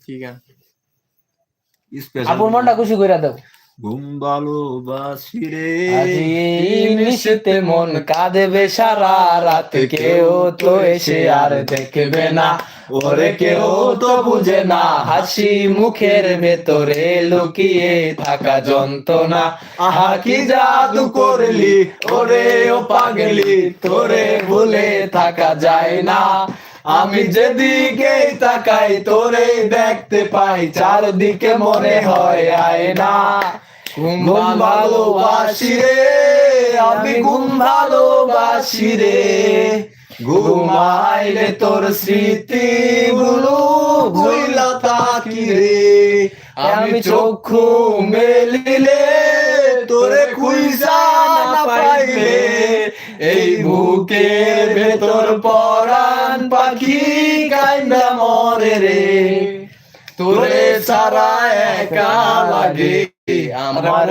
কি গান? আপুর মনটা খুশি কইরা দাও। ঘুম ভালোবাসি রে আজি নিশীতে মন কাঁদবে সারা রাত, কেউ তো এসে আর দেখবে না, ওরে কেউ তো বুঝে না, হাসি মুখের ভেতরে লুকিয়ে থাকা যন্ত্রণা। আহা কি জাদু করলি ওরে ও পাগলি, তোরে ভুলে থাকা যায় না। আমি যেদিকেই তাকাই তোরে দেখতে পাই, চারদিকে মনে হয় আয়না। ঘুম ভালোবাসি রে, আমি ঘুম ভালোবাসি রে, ঘুমাইলে তোর স্মৃতি গুলো ভুইলা থাকি রে। আমি চক্ষু মেলিলে তোরে খুঁজা না পাইলে, এই বুকের ভেতর পরাণ পাখি কাইন্দা মরে রে। তোরে ছাড়া একা লাগে আমার